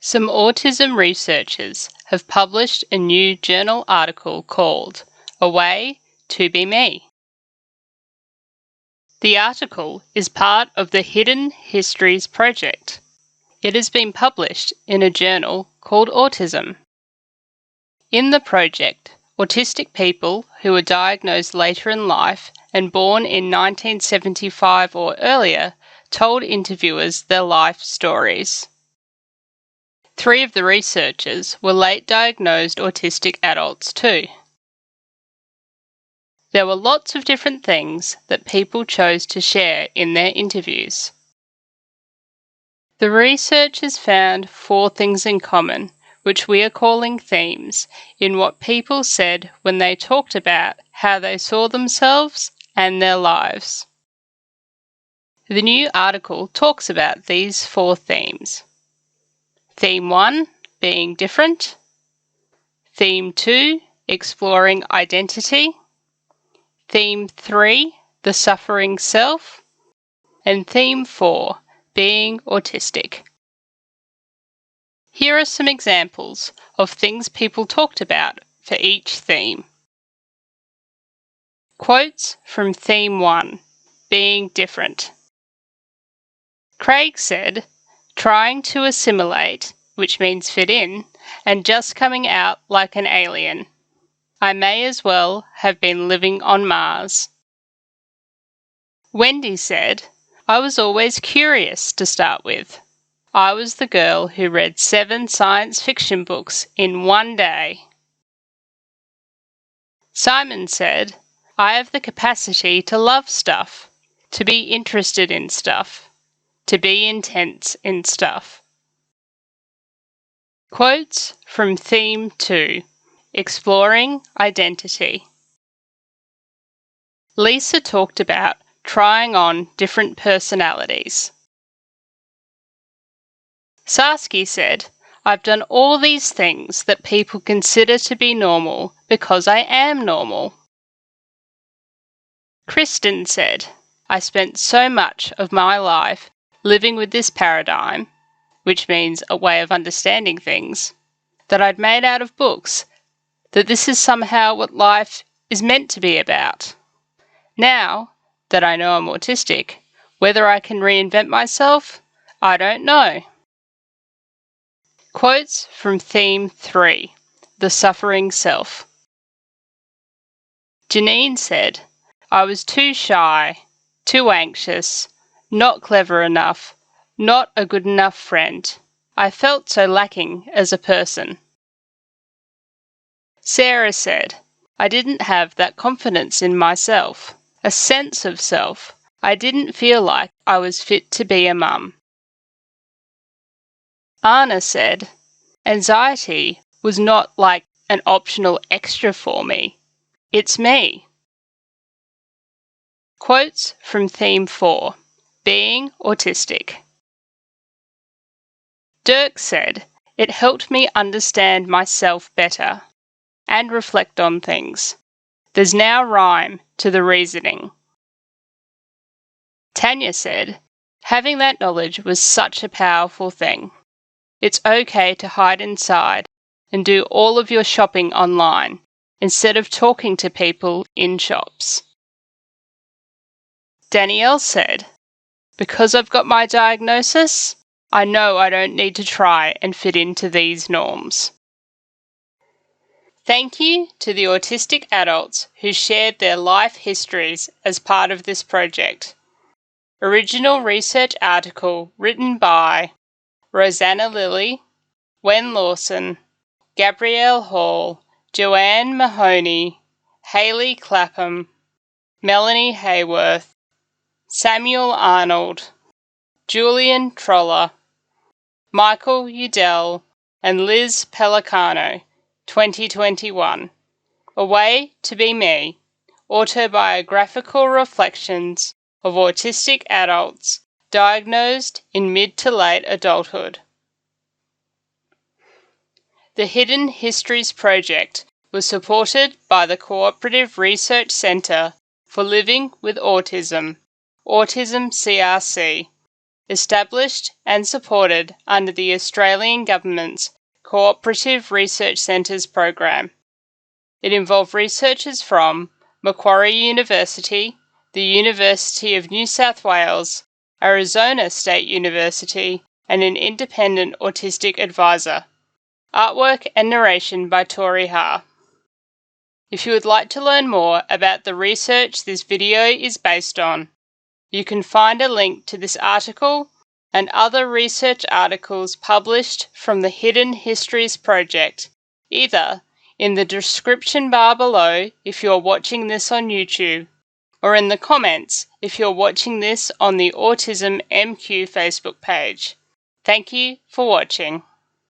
Some autism researchers have published a new journal article called A Way to Be Me. The article is part of the Hidden Histories project. It has been published in a journal called Autism. In the project, autistic people who were diagnosed later in life and born in 1975 or earlier told interviewers their life stories. 3 of the researchers were late diagnosed autistic adults too. There were lots of different things that people chose to share in their interviews. The researchers found 4 things in common, which we are calling themes, in what people said when they talked about how they saw themselves and their lives. The new article talks about these 4 themes. Theme 1, being different. Theme 2, exploring identity. Theme 3, the suffering self. And Theme 4, being autistic. Here are some examples of things people talked about for each theme. Quotes from Theme 1, being different. Craig said, "Trying to assimilate, which means fit in, and just coming out like an alien. I may as well have been living on Mars." Wendy said, "I was always curious to start with. I was the girl who read 7 science fiction books in one day." Simon said, "I have the capacity to love stuff, to be interested in stuff, to be intense in stuff." Quotes from Theme 2, exploring identity. Lisa talked about trying on different personalities. Saskia said, "I've done all these things that people consider to be normal because I am normal." Kristen said, "I spent so much of my life living with this paradigm, which means a way of understanding things, that I'd made out of books, that this is somehow what life is meant to be about. Now that I know I'm autistic, whether I can reinvent myself, I don't know." Quotes from Theme 3, the suffering self. Janine said, "I was too shy, too anxious, not clever enough, not a good enough friend. I felt so lacking as a person." Sarah said, "I didn't have that confidence in myself, a sense of self. I didn't feel like I was fit to be a mum." Anna said, "Anxiety was not like an optional extra for me. It's me." Quotes from Theme 4, being autistic. Dirk said, "It helped me understand myself better and reflect on things. There's now rhyme to the reasoning." Tanya said, "Having that knowledge was such a powerful thing. It's okay to hide inside and do all of your shopping online instead of talking to people in shops." Danielle said, "Because I've got my diagnosis, I know I don't need to try and fit into these norms." Thank you to the autistic adults who shared their life histories as part of this project. Original research article written by Rosanna Lilley, Wen Lawson, Gabrielle Hall, Joanne Mahony, Hayley Clapham, Melanie Heyworth, Samuel Arnold, Julian Troller, Michael Yudell, and Liz Pellicano, 2021. A Way to Be Me, Autobiographical Reflections of Autistic Adults Diagnosed in Mid to Late Adulthood. The Hidden Histories project was supported by the Cooperative Research Centre for Living with Autism, Autism CRC, established and supported under the Australian Government's Cooperative Research Centres program. It involved researchers from Macquarie University, the University of New South Wales, Arizona State University, and an independent autistic advisor. Artwork and narration by Tori Ha. If you would like to learn more about the research this video is based on, you can find a link to this article and other research articles published from the Hidden Histories project, either in the description bar below if you're watching this on YouTube, or in the comments if you're watching this on the Autism MQ Facebook page. Thank you for watching.